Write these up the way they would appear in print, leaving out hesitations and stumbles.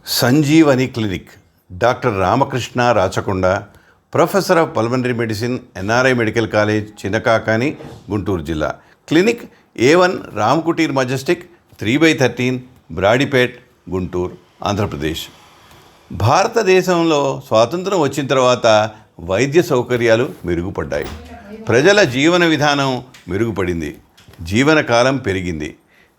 Sanjeevani clinic doctor Ramakrishna Rachakonda, professor of pulmonary medicine, NRI medical college, Chinnakakani, Guntur జిల్లా. Clinic A1 Ramkutir majestic, 3/13, Brodipet, Guntur, Andhra Pradesh. భారతదేశంలో స్వాతంత్రం వచ్చిన తర్వాత వైద్య సౌకర్యాలు మెరుగుపడ్డాయి. ప్రజల జీవన విధానం మెరుగుపడింది. జీవనకాలం పెరిగింది.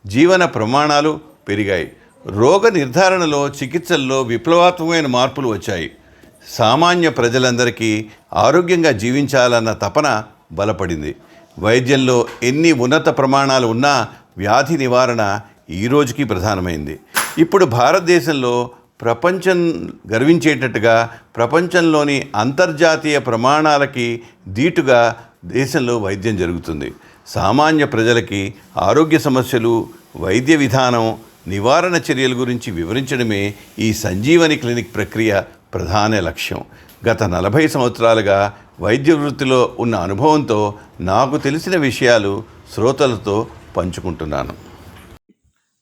జీవన ప్రమాణాలు పెరిగాయి. రోగ నిర్ధారణలో, చికిత్సల్లో విప్లవాత్మకమైన మార్పులు వచ్చాయి. సామాన్య ప్రజలందరికీ ఆరోగ్యంగా జీవించాలన్న తపన బలపడింది. వైద్యంలో ఎన్ని ఉన్నత ప్రమాణాలు ఉన్నా వ్యాధి నివారణ ఈ రోజుకి ప్రధానమైంది. ఇప్పుడు భారతదేశంలో ప్రపంచం గర్వించేటట్టుగా ప్రపంచంలోని అంతర్జాతీయ ప్రమాణాలకి ధీటుగా దేశంలో వైద్యం జరుగుతుంది. సామాన్య ప్రజలకి ఆరోగ్య సమస్యలు, వైద్య విధానం, నివారణ చర్యల గురించి వివరించడమే ఈ సంజీవని క్లినిక్ ప్రక్రియ ప్రధాన లక్ష్యం. గత 40 సంవత్సరాలుగా వైద్య వృత్తిలో ఉన్న అనుభవంతో నాకు తెలిసిన విషయాలు శ్రోతలతో పంచుకుంటున్నాను.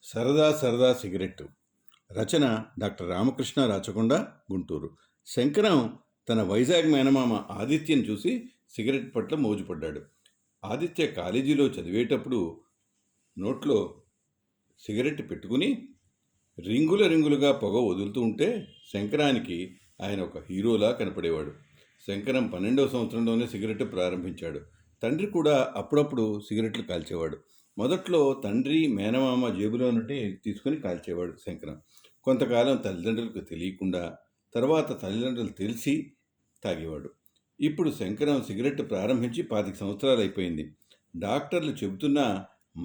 సరదా సరదా సిగరెట్టు. రచన డాక్టర్ రామకృష్ణ రాచకొండ, గుంటూరు. శంకరం తన వైజాగ్ మేనమామ ఆదిత్యను చూసి సిగరెట్ పట్ల మోజుపడ్డాడు. ఆదిత్య కాలేజీలో చదివేటప్పుడు నోట్లో సిగరెట్ పెట్టుకుని రింగులుగా పొగ వదులుతూ ఉంటే శంకరానికి ఆయన ఒక హీరోలా కనపడేవాడు. శంకరం 12వ సంవత్సరంలోనే సిగరెట్ ప్రారంభించాడు. తండ్రి కూడా అప్పుడప్పుడు సిగరెట్లు కాల్చేవాడు. మొదట్లో తండ్రి, మేనమామ జేబులో నుండి తీసుకుని కాల్చేవాడు శంకరం. కొంతకాలం తల్లిదండ్రులకు తెలియకుండా, తర్వాత తల్లిదండ్రులు తెలిసి తాగేవాడు. ఇప్పుడు శంకరం సిగరెట్ ప్రారంభించి 25 సంవత్సరాలు అయిపోయింది. డాక్టర్లు చెబుతున్నా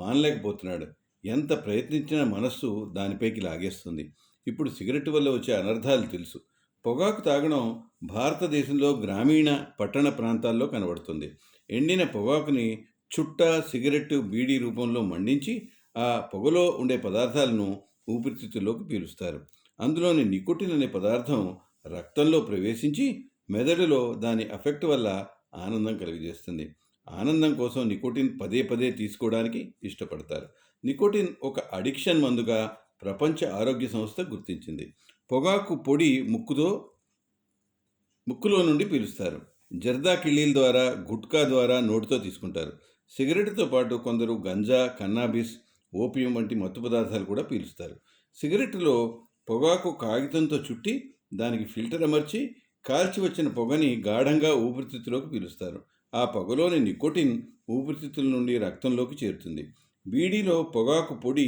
మానలేకపోతున్నాడు. ఎంత ప్రయత్నించినా మనస్సు దానిపైకి లాగేస్తుంది. ఇప్పుడు సిగరెట్ వల్ల వచ్చే అనర్థాలు తెలుసు. పొగాకు తాగడం భారతదేశంలో గ్రామీణ, పట్టణ ప్రాంతాల్లో కనబడుతుంది. ఎండిన పొగాకుని చుట్ట, సిగరెట్టు, బీడీ రూపంలో మండించి ఆ పొగలో ఉండే పదార్థాలను ఊపిరితిత్తుల్లోకి పీలుస్తారు. అందులోని నికోటిన్ అనే పదార్థం రక్తంలో ప్రవేశించి మెదడులో దాని ఎఫెక్ట్ వల్ల ఆనందం కలిగజేస్తుంది. ఆనందం కోసం నికోటిన్ పదే తీసుకోవడానికి ఇష్టపడతారు. నికోటిన్ ఒక అడిక్షన్ మందుగా ప్రపంచ ఆరోగ్య సంస్థ గుర్తించింది. పొగాకు పొడి ముక్కులో నుండి పీలుస్తారు. జర్దా కిళ్ళీల ద్వారా, గుట్కా ద్వారా నోటితో తీసుకుంటారు. సిగరెట్తో పాటు కొందరు గంజా, కన్నాబిస్, ఓపియం వంటి మత్తు పదార్థాలు కూడా పీలుస్తారు. సిగరెట్లో పొగాకు కాగితంతో చుట్టి దానికి ఫిల్టర్ అమర్చి కాల్చి వచ్చిన పొగని గాఢంగా ఊపిరితిత్తులోకి పీలుస్తారు. ఆ పొగలోని నికోటిన్ ఊపిరితిత్తుల నుండి రక్తంలోకి చేరుతుంది. బీడీలో పొగాకు పొడి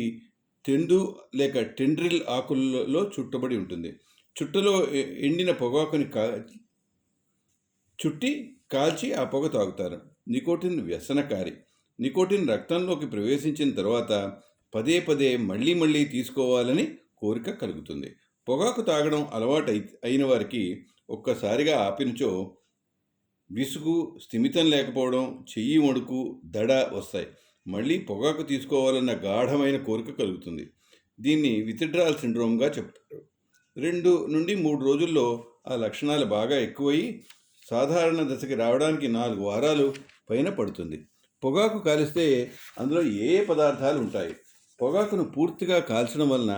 తెండు లేక టెండ్రిల్ ఆకులలో చుట్టబడి ఉంటుంది. చుట్టలో ఎండిన పొగాకుని చుట్టి కాల్చి ఆ పొగ తాగుతారు. నికోటిన్ వ్యసనకారి. నికోటిన్ రక్తంలోకి ప్రవేశించిన తర్వాత పదే మళ్ళీ తీసుకోవాలని కోరిక కలుగుతుంది. పొగాకు తాగడం అలవాటు అయిన వారికి ఒక్కసారిగా ఆపినచో విసుగు, స్థిమితం లేకపోవడం, చెయ్యి వణుకు, దడ వస్తాయి. మళ్ళీ పొగాకు తీసుకోవాలన్న గాఢమైన కోరిక కలుగుతుంది. దీన్ని విత్డ్రాల్ సిండ్రోమ్గా చెప్తారు. 2 నుండి 3 రోజుల్లో ఆ లక్షణాలు బాగా ఎక్కువయి సాధారణ దశకి రావడానికి 4 వారాలు పైన పడుతుంది. పొగాకు కాలిస్తే అందులో ఏ పదార్థాలు ఉంటాయి? పొగాకును పూర్తిగా కాల్చడం వలన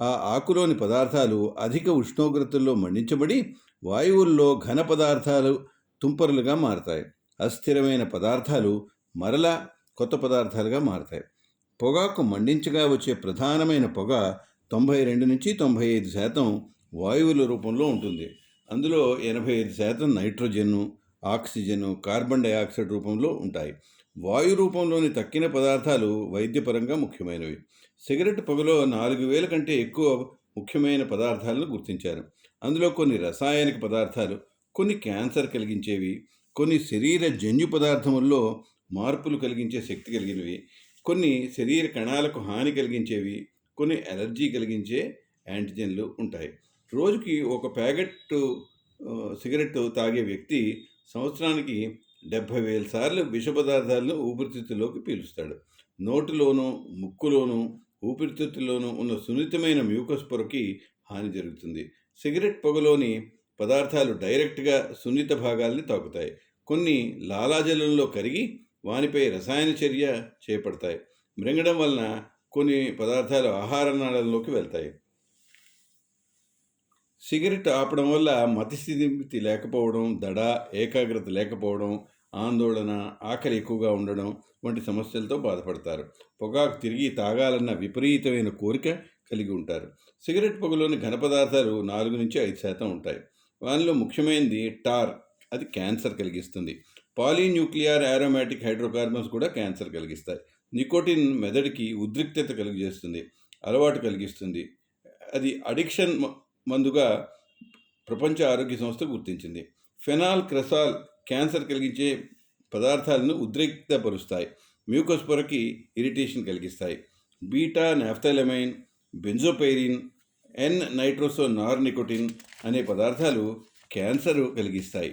ఆ ఆకులోని పదార్థాలు అధిక ఉష్ణోగ్రతల్లో మండించబడి వాయువుల్లో ఘన పదార్థాలు తుంపరులుగా మారతాయి. అస్థిరమైన పదార్థాలు మరలా కొత్త పదార్థాలుగా మారతాయి. పొగాకు మండించగా వచ్చే ప్రధానమైన పొగ 92 నుంచి 95% వాయువుల రూపంలో ఉంటుంది. అందులో 85% నైట్రోజన్, ఆక్సిజన్, కార్బన్ డయాక్సైడ్ రూపంలో ఉంటాయి. వాయు రూపంలోని తక్కిన పదార్థాలు వైద్యపరంగా ముఖ్యమైనవి. సిగరెట్ పొగలో 4000 కంటే ఎక్కువ ముఖ్యమైన పదార్థాలను గుర్తించారు. అందులో కొన్ని రసాయనిక పదార్థాలు, కొన్ని క్యాన్సర్ కలిగించేవి, కొన్ని శరీర జన్యు పదార్థముల్లో మార్పులు కలిగించే శక్తి కలిగినవి, కొన్ని శరీర కణాలకు హాని కలిగించేవి, కొన్ని ఎలర్జీ కలిగించే యాంటిజెన్లు ఉంటాయి. రోజుకి ఒక ప్యాకెట్ సిగరెట్ తాగే వ్యక్తి సంవత్సరానికి 70,000 సార్లు విష పదార్థాలను ఊపిరితిత్తుల్లోకి పీలుస్తాడు. నోటిలోనూ, ముక్కులోనూ, ఊపిరితిత్తుల్లోనూ ఉన్న సున్నితమైన మ్యూకస్ పొరకి హాని జరుగుతుంది. సిగరెట్ పొగలోని పదార్థాలు డైరెక్ట్గా సున్నిత భాగాల్ని తాకుతాయి. కొన్ని లాలాజలంలో కరిగి వానిపై రసాయన చర్య చేపడతాయి. మృంగడం వలన కొన్ని పదార్థాలు ఆహార నాళంలోకి వెళ్తాయి. సిగరెట్ ఆపడం వల్ల మతిస్థిమితి లేకపోవడం, దడ, ఏకాగ్రత లేకపోవడం, ఆందోళన, ఆకలి ఎక్కువగా ఉండడం వంటి సమస్యలతో బాధపడతారు. పొగాకు తిరిగి తాగాలన్న విపరీతమైన కోరిక కలిగి ఉంటారు. సిగరెట్ పొగలోని ఘన పదార్థాలు 4-5% ఉంటాయి. వానిలో ముఖ్యమైనది టార్, అది క్యాన్సర్ కలిగిస్తుంది. పాలీన్యూక్లియర్ ఆరోమాటిక్ హైడ్రోకార్బన్స్ కూడా క్యాన్సర్ కలిగిస్తాయి. నికోటిన్ మెదడుకి ఉద్రిక్తత కలిగజేస్తుంది, అలవాటు కలిగిస్తుంది. అది అడిక్షన్ మందుగా ప్రపంచ ఆరోగ్య సంస్థ గుర్తించింది. ఫెనాల్, క్రెసాల్ క్యాన్సర్ కలిగించే పదార్థాలను ఉద్రిక్తపరుస్తాయి, మ్యూకస్ పొరకి ఇరిటేషన్ కలిగిస్తాయి. బీటా నాఫ్థాలమైన్, బెంజోపైరిన్, ఎన్ నైట్రోసో నార్ నికోటిన్ అనే పదార్థాలు క్యాన్సర్ కలిగిస్తాయి.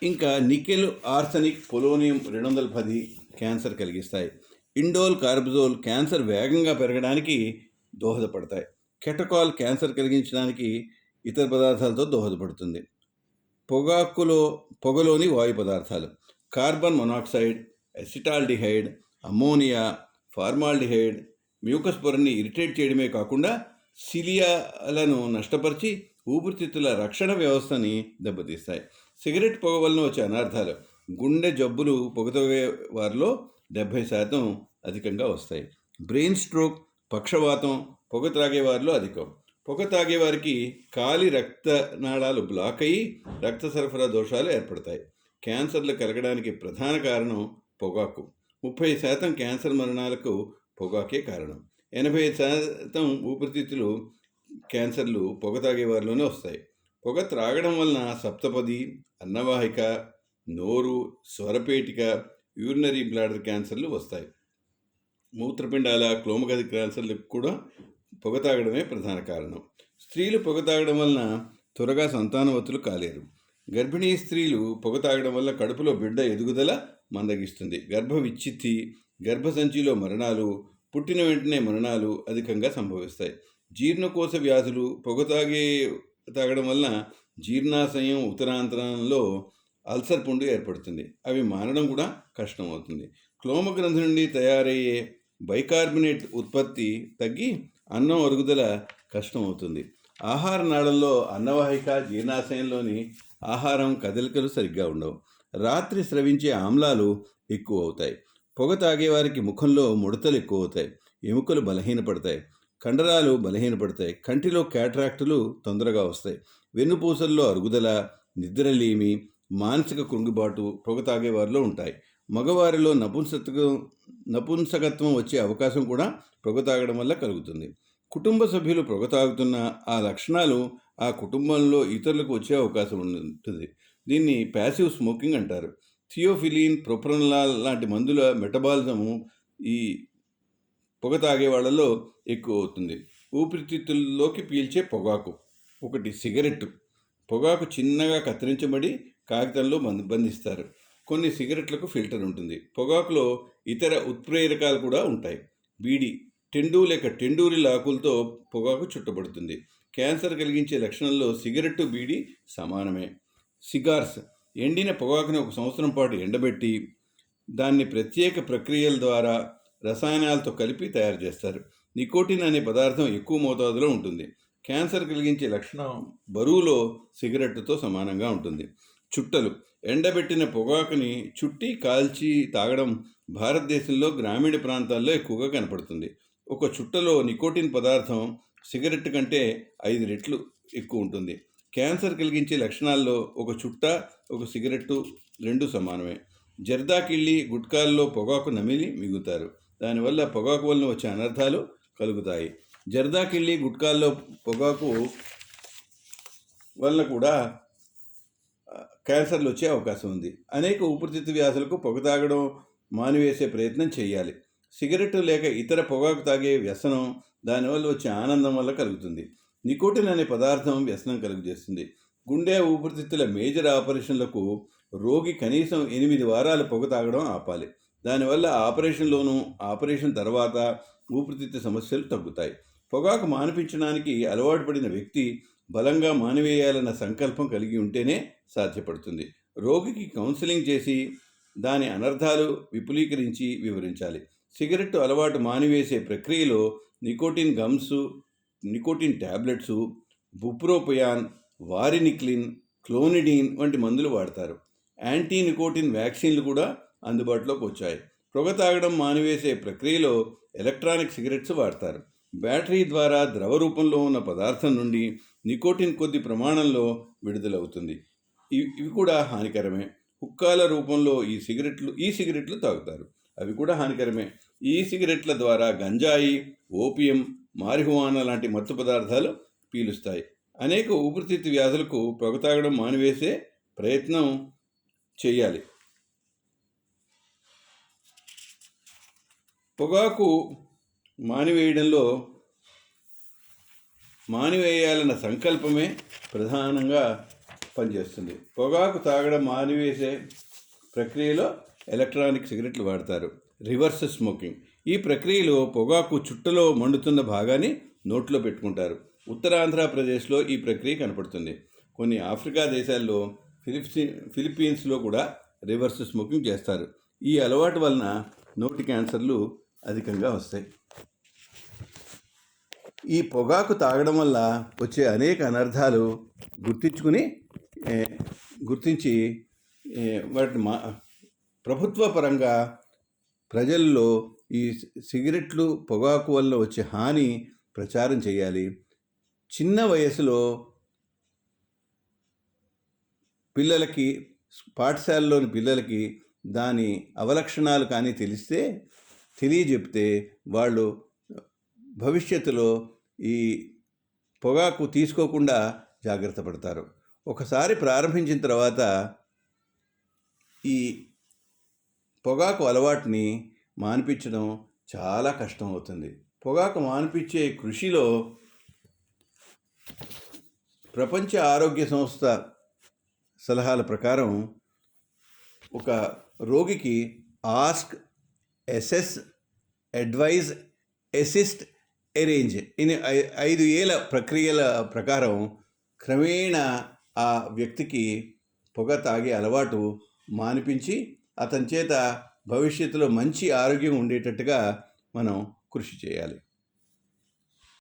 ఇంకా నికెల్, ఆర్సనిక్, పొలోనియం 210 క్యాన్సర్ కలిగిస్తాయి. ఇండోల్, కార్బజోల్ క్యాన్సర్ వేగంగా పెరగడానికి దోహదపడతాయి. కెటకాల్ క్యాన్సర్ కలిగించడానికి ఇతర పదార్థాలతో దోహదపడుతుంది. పొగలోని వాయు పదార్థాలు carbon monoxide, acetaldehyde, ammonia, formaldehyde mucus పొరని ఇరిటేట్ చేయడమే కాకుండా సిలియాలను నష్టపరిచి ఊపిరితిత్తుల రక్షణ వ్యవస్థని దెబ్బతీస్తాయి. సిగరెట్ పొగ వలన వచ్చే అనార్థాలు గుండె జబ్బులు పొగ తాగే వారిలో 70% అధికంగా వస్తాయి. బ్రెయిన్ స్ట్రోక్, పక్షవాతం పొగ త్రాగే వారిలో అధికం. పొగ తాగే వారికి కాలి రక్తనాళాలు బ్లాక్ అయ్యి రక్త సరఫరా దోషాలు ఏర్పడతాయి. క్యాన్సర్లు కలగడానికి ప్రధాన కారణం పొగాకు. 30% క్యాన్సర్ మరణాలకు పొగాకే కారణం. 85% ఊపిరితిత్తులు క్యాన్సర్లు పొగ తాగే వారిలోనే వస్తాయి. పొగ త్రాగడం వలన సప్తపది, అన్నవాహిక, నోరు, స్వరపేటిక, యూరినరీ బ్లాడర్ క్యాన్సర్లు వస్తాయి. మూత్రపిండాల, క్లోమగది క్యాన్సర్లకు కూడా పొగ తాగడమే ప్రధాన కారణం. స్త్రీలు పొగ తాగడం వలన త్వరగా సంతానవతులు కాలేరు. గర్భిణీ స్త్రీలు పొగ తాగడం వల్ల కడుపులో బిడ్డ ఎదుగుదల మందగిస్తుంది. గర్భ విచ్ఛిత్తి, గర్భసంచిలో మరణాలు, పుట్టిన వెంటనే మరణాలు అధికంగా సంభవిస్తాయి. జీర్ణకోశ వ్యాధులు పొగ తాగడం వలన జీర్ణాశయం, ఉత్తరాంతరంలో అల్సర్ పుండు ఏర్పడుతుంది. అవి మానడం కూడా కష్టమవుతుంది. క్లోమగ్రంథి నుండి తయారయ్యే బైకార్బోనేట్ ఉత్పత్తి తగ్గి అన్నం అరుగుదల కష్టమవుతుంది. ఆహార నాళంలో అన్నవాహిక, జీర్ణాశయంలోని ఆహారం కదలికలు సరిగ్గా ఉండవు. రాత్రి స్రవించే ఆమ్లాలు ఎక్కువ అవుతాయి. పొగ తాగేవారికి ముఖంలో ముడతలు ఎక్కువ అవుతాయి, ఎముకలు బలహీనపడతాయి, కండరాలు బలహీనపడతాయి, కంటిలో క్యాట్రాక్టులు తొందరగా వస్తాయి. వెన్నుపూసల్లో అరుగుదల, నిద్రలేమి, మానసిక కృంగిబాటు పొగ తాగేవారిలో ఉంటాయి. మగవారిలో నపుంసకత్వం వచ్చే అవకాశం కూడా పొగ తాగడం వల్ల కలుగుతుంది. కుటుంబ సభ్యులు పొగ తాగుతున్న ఆ లక్షణాలు ఆ కుటుంబంలో ఇతరులకు వచ్చే అవకాశం ఉంటుంది. దీన్ని ప్యాసివ్ స్మోకింగ్ అంటారు. థియోఫిలిన్, ప్రొప్రనలాల్ లాంటి మందుల మెటబాలిజము ఈ పొగ తాగే వాళ్ళలో ఎక్కువ అవుతుంది. ఊపిరితిత్తుల్లోకి పీల్చే పొగాకు. 1 సిగరెట్టు. పొగాకు చిన్నగా కత్తిరించబడి కాగితంలో బంధిస్తారు. కొన్ని సిగరెట్లకు ఫిల్టర్ ఉంటుంది. పొగాకులో ఇతర ఉత్ప్రేరకాలు కూడా ఉంటాయి. బీడి, టెండు లేక టెండూరిల్ ఆకులతో పొగాకు చుట్టబడుతుంది. క్యాన్సర్ కలిగించే లక్షణంలో సిగరెట్టు, బీడి సమానమే. సిగార్స్, ఎండిన పొగాకుని 1 సంవత్సరం పాటు ఎండబెట్టి దాన్ని ప్రత్యేక ప్రక్రియల ద్వారా రసాయనాలతో కలిపి తయారు చేస్తారు. నికోటిన్ అనే పదార్థం ఎక్కువ మోతాదులో ఉంటుంది. క్యాన్సర్ కలిగించే లక్షణం బరువులో సిగరెట్టుతో సమానంగా ఉంటుంది. చుట్టలు, ఎండబెట్టిన పొగాకుని చుట్టి కాల్చి తాగడం భారతదేశంలో గ్రామీణ ప్రాంతాల్లో ఎక్కువగా కనపడుతుంది. ఒక చుట్టలో నికోటిన్ పదార్థం సిగరెట్ కంటే 5 రెట్లు ఎక్కువ ఉంటుంది. క్యాన్సర్ కలిగించే లక్షణాల్లో ఒక చుట్ట, ఒక సిగరెట్టు 2 సమానమే. జర్దాకిళ్ళి, గుట్కాల్లో పొగాకు నమిలి మిగుతారు. దానివల్ల పొగాకు వలన వచ్చే అనర్థాలు కలుగుతాయి. జర్దాకిళ్ళి, గుట్కాల్లో పొగాకు వలన కూడా క్యాన్సర్లు వచ్చే అవకాశం ఉంది. అనేక ఊపిరితిత్తు వ్యాధులకు పొగ తాగడం మానివేసే ప్రయత్నం చేయాలి. సిగరెట్ లేక ఇతర పొగాకు తాగే వ్యసనం దానివల్ల వచ్చే ఆనందం వల్ల కలుగుతుంది. నికోటిన్ అనే పదార్థం వ్యసనం కలుగజేస్తుంది. గుండె, ఊపిరితిత్తుల మేజర్ ఆపరేషన్లకు రోగి కనీసం 8 వారాలు పొగ తాగడం ఆపాలి. దానివల్ల ఆపరేషన్లోనూ ఆపరేషన్ తర్వాత ఊపిరితిత్తు సమస్యలు తగ్గుతాయి. పొగాకు మానిపించడానికి అలవాటు పడిన వ్యక్తి బలంగా మానివేయాలన్న సంకల్పం కలిగి ఉంటేనే సాధ్యపడుతుంది. రోగికి కౌన్సిలింగ్ చేసి దాని అనర్థాలు విపులీకరించి వివరించాలి. సిగరెట్ అలవాటు మానివేసే ప్రక్రియలో nicotine gums, nicotine tablets, bupropion, varenicline, clonidine వంటి మందులు వాడతారు. యాంటీ నికోటిన్ వ్యాక్సిన్లు కూడా అందుబాటులోకి వచ్చాయి. పొగ తాగడం మానివేసే ప్రక్రియలో ఎలక్ట్రానిక్ సిగరెట్స్ వాడతారు. బ్యాటరీ ద్వారా ద్రవ రూపంలో ఉన్న పదార్థం నుండి నికోటిన్ కొద్ది ప్రమాణంలో విడుదలవుతుంది. ఇవి కూడా హానికరమే. హుక్కాల రూపంలో ఈ సిగరెట్లు తాగుతారు. అవి కూడా హానికరమే. ఈ సిగరెట్ల ద్వారా గంజాయి, ఓపియం, మారిహువానా లాంటి మత్తు పదార్థాలు పీలుస్తాయి. అనేక ఊపిరితిత్తు వ్యాధులకు పొగ తాగడం మానివేసే ప్రయత్నం చేయాలి. పొగాకు మానివేయాలన్న సంకల్పమే ప్రధానంగా పనిచేస్తుంది. పొగాకు తాగడం మానివేసే ప్రక్రియలో ఎలక్ట్రానిక్ సిగరెట్లు వాడతారు. Reverse smoking. ఈ ప్రక్రియలో పొగాకు చుట్టలో మండుతున్న భాగాన్ని నోట్లో పెట్టుకుంటారు. ఉత్తరాంధ్రప్రదేశ్లో ఈ ప్రక్రియ కనపడుతుంది. కొన్ని ఆఫ్రికా దేశాల్లో, ఫిలిప్పీన్స్లో కూడా రివర్స్ స్మోకింగ్ చేస్తారు. ఈ అలవాటు వలన నోటి క్యాన్సర్లు అధికంగా వస్తాయి. ఈ పొగాకు తాగడం వల్ల వచ్చే అనేక అనర్థాలు గుర్తించి వాటిని ప్రభుత్వ పరంగా ప్రజల్లో ఈ సిగరెట్లు, పొగాకు వల్ల వచ్చే హాని ప్రచారం చేయాలి. చిన్న వయసులో పిల్లలకి, పాఠశాలలోని పిల్లలకి దాని అవలక్షణాలు కానీ తెలియజెప్తే వాళ్ళు భవిష్యత్తులో ఈ పొగాకు తీసుకోకుండా జాగ్రత్త పడతారు. ఒకసారి ప్రారంభించిన తర్వాత ఈ పొగాకు అలవాటుని మాన్పించడం చాలా కష్టం అవుతుంది. పొగాకు మాన్పించే కృషిలో ప్రపంచ ఆరోగ్య సంస్థ సలహాల ప్రకారం ఒక రోగికి ask, assess, advise, assist, arrange ఇని 5 ఏళ్ళ ప్రక్రియల ప్రకారం క్రమేణా ఆ వ్యక్తికి పొగ తాగే అలవాటు మానిపించి అతని చేత భవిష్యత్తులో మంచి ఆరోగ్యం ఉండేటట్టుగా మనం కృషి చేయాలి.